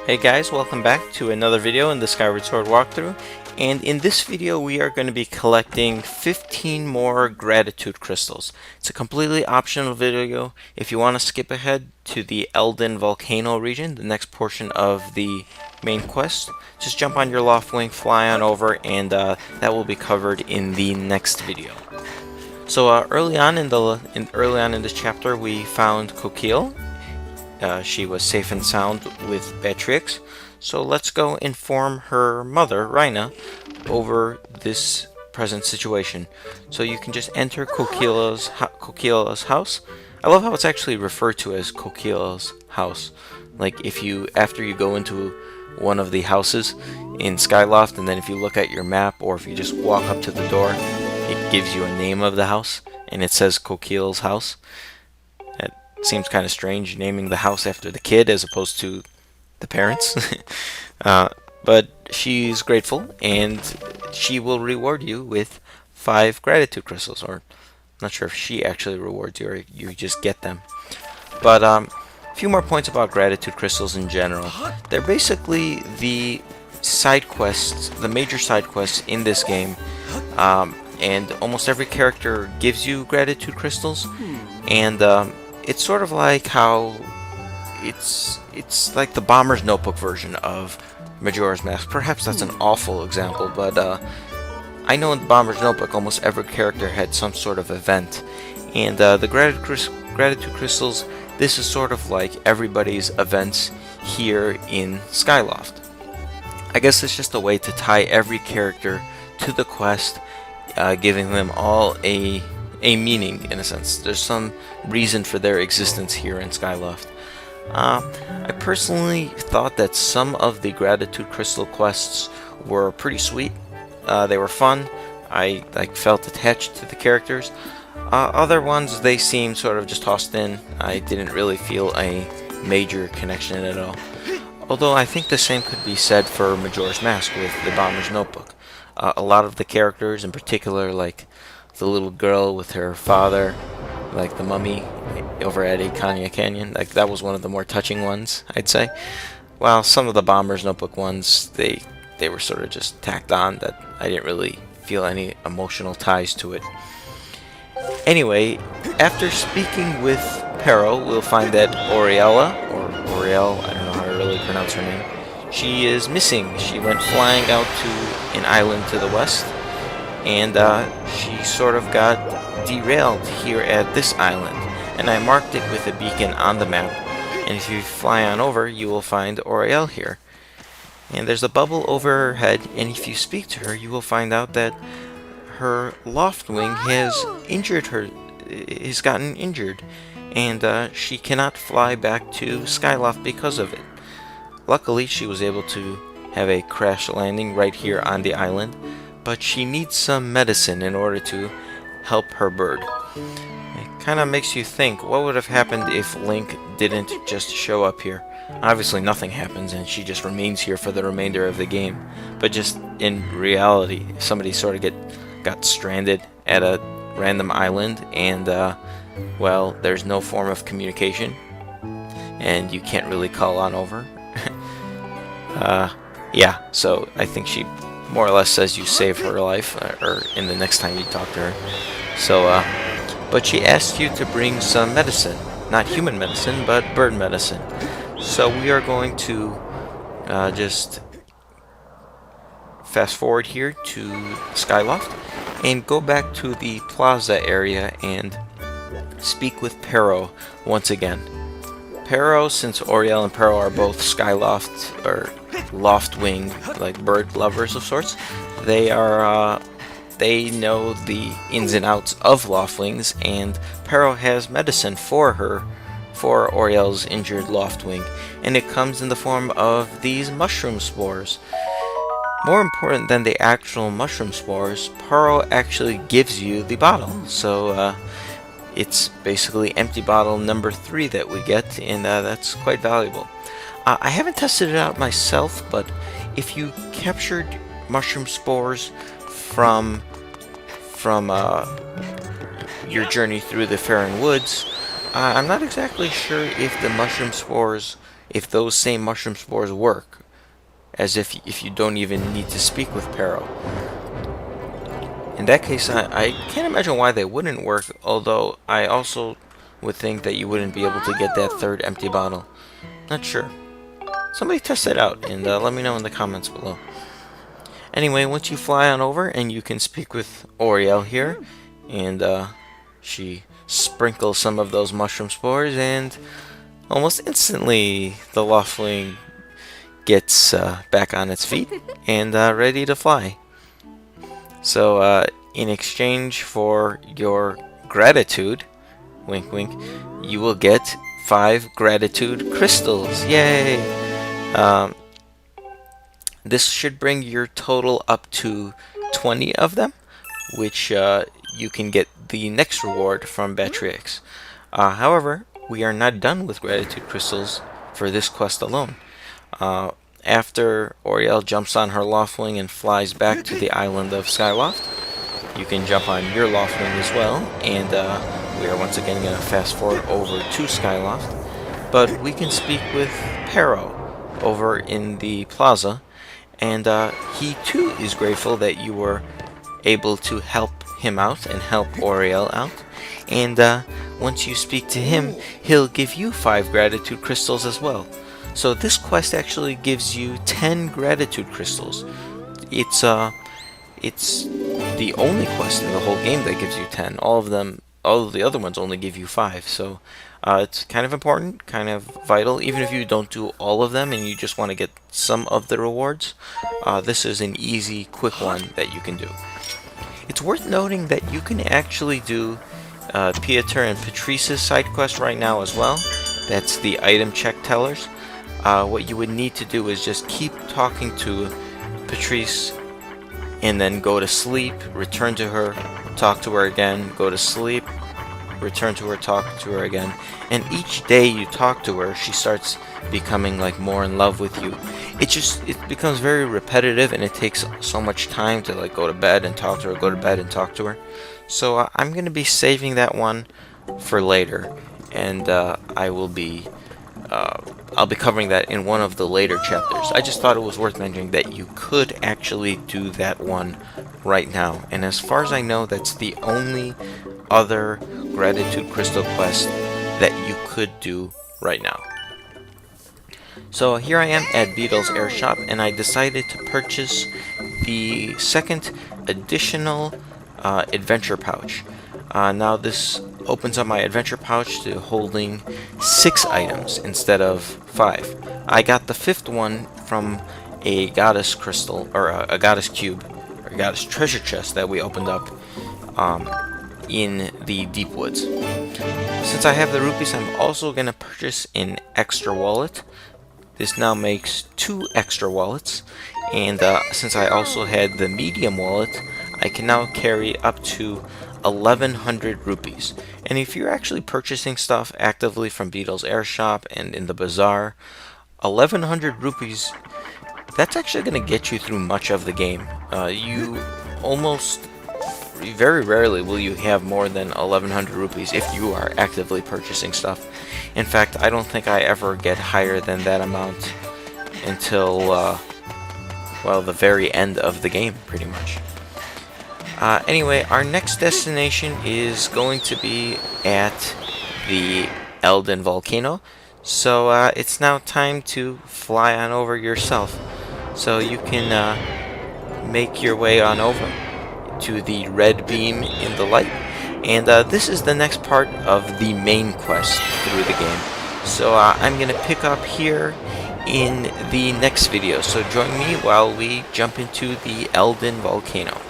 Hey guys, welcome back to another video in the Skyward Sword walkthrough, and in this video we are going to be collecting 15 more gratitude crystals. It's a completely optional video. If you want to skip ahead to the Elden Volcano region, the next portion of the main quest, just jump on your Loftwing, fly on over, and that will be covered in the next video. So early on in this chapter we found Kukiel. She was safe and sound with Beatrix, so let's go inform her mother, Rhina, over this present situation. So you can just enter Kukiel's house. I love how it's actually referred to as Kukiel's house. Like after you go into one of the houses in Skyloft, and then if you look at your map, or if you just walk up to the door, it gives you a name of the house, and it says Kukiel's house. Seems kind of strange naming the house after the kid as opposed to the parents. But she's grateful, and she will reward you with 5 gratitude crystals. Or, I'm not sure if she actually rewards you or you just get them. But a few more points about gratitude crystals in general. They're basically the side quests, the major side quests in this game. And almost every character gives you gratitude crystals. And it's sort of like how it's like the Bomber's Notebook version of Majora's Mask. Perhaps that's an awful example, but I know in the Bomber's Notebook almost every character had some sort of event, and the gratitude crystals, this is sort of like everybody's events here in Skyloft. I guess it's just a way to tie every character to the quest, giving them all a meaning, in a sense. There's some reason for their existence here in Skyloft. I personally thought that some of the gratitude crystal quests were pretty sweet. They were fun. I felt attached to the characters. Other ones, they seemed sort of just tossed in. I didn't really feel a major connection at all. Although I think the same could be said for Majora's Mask with the Bomber's Notebook. A lot of the characters, in particular, like the little girl with her father, like the mummy over at Ikanya Canyon, like that was one of the more touching ones, I'd say. While some of the Bomber's Notebook ones, they were sort of just tacked on, that I didn't really feel any emotional ties to it. Anyway, after speaking with Parrow, we'll find that Orielle, or Orielle, I don't know how to really pronounce her name, she is missing. She went flying out to an island to the west, and she sort of got derailed here at this island, and I marked it with a beacon on the map, and if you fly on over you will find Orielle here. And there's a bubble over her head, and if you speak to her you will find out that her Loftwing has gotten injured, and she cannot fly back to Skyloft because of it. Luckily she was able to have a crash landing right here on the island, but she needs some medicine in order to help her bird. It kind of makes you think, what would have happened if Link didn't just show up here? Obviously nothing happens and she just remains here for the remainder of the game. But just in reality, somebody sort of got stranded at a random island, and well, there's no form of communication and you can't really call on over. Yeah, so I think she more or less says you save her life, or in the next time you talk to her. So, but she asked you to bring some medicine. Not human medicine, but bird medicine. So we are going to just fast forward here to Skyloft and go back to the plaza area and speak with Parrow once again. Parrow, since Orielle and Parrow are both Skyloft, or Loftwing, like bird lovers of sorts, they know the ins and outs of Loftwings, and Parrow has medicine for Orielle's injured Loftwing, and it comes in the form of these mushroom spores. More important than the actual mushroom spores, Parrow actually gives you the bottle, so it's basically empty bottle number 3 that we get, and that's quite valuable. I haven't tested it out myself, but if you captured mushroom spores from your journey through the Faron Woods, I'm not exactly sure if the mushroom spores, if those same mushroom spores work, as if you don't even need to speak with Parrow. In that case, I can't imagine why they wouldn't work, although I also would think that you wouldn't be able to get that third empty bottle. Not sure. Somebody test it out and let me know in the comments below. Anyway, once you fly on over and you can speak with Orielle here, and she sprinkles some of those mushroom spores, and almost instantly the Loftwing gets back on its feet and ready to fly. So in exchange for your gratitude, wink wink, you will get 5 gratitude crystals. Yay! This should bring your total up to 20 of them, which you can get the next reward from Batrix. However, we are not done with gratitude crystals for this quest alone. After Orielle jumps on her Loftwing and flies back to the island of Skyloft, you can jump on your Loftwing as well, and we are once again going to fast forward over to Skyloft. But we can speak with Parrow over in the plaza, and he too is grateful that you were able to help him out and help Orielle out. And once you speak to him, he'll give you 5 gratitude crystals as well. So this quest actually gives you 10 gratitude crystals. It's the only quest in the whole game that gives you 10. All of the other ones only give you 5. So it's kind of important, kind of vital. Even if you don't do all of them and you just want to get some of the rewards, this is an easy, quick one that you can do. It's worth noting that you can actually do Pieter and Patrice's side quest right now as well. That's the item check tellers. What you would need to do is just keep talking to Patrice and then go to sleep, return to her, talk to her again, go to sleep, return to her, talk to her again. And each day you talk to her, she starts becoming like more in love with you. It becomes very repetitive, and it takes so much time to like go to bed and talk to her, go to bed and talk to her. So I'm going to be saving that one for later, and I'll be covering that in one of the later chapters. I just thought it was worth mentioning that you could actually do that one right now. And as far as I know, that's the only other gratitude crystal quest that you could do right now. So here I am at Beetle's Air Shop, and I decided to purchase the second additional adventure pouch. Now this opens up my adventure pouch to holding 6 items instead of 5. I got the 5th one from a goddess crystal, or a goddess cube, or a goddess treasure chest that we opened up in the deep woods. Since I have the rupees, I'm also going to purchase an extra wallet. This now makes 2 extra wallets, and since I also had the medium wallet, I can now carry up to 1100 rupees. And if you're actually purchasing stuff actively from Beetle's Air Shop and in the bazaar, 1100 rupees, that's actually going to get you through much of the game. Very rarely will you have more than 1100 rupees if you are actively purchasing stuff. In fact, I don't think I ever get higher than that amount until, well, the very end of the game, pretty much. Anyway, our next destination is going to be at the Elden Volcano. So it's now time to fly on over yourself. So you can make your way on over to the red beam in the light. And this is the next part of the main quest through the game. So I'm going to pick up here in the next video. So join me while we jump into the Elden Volcano.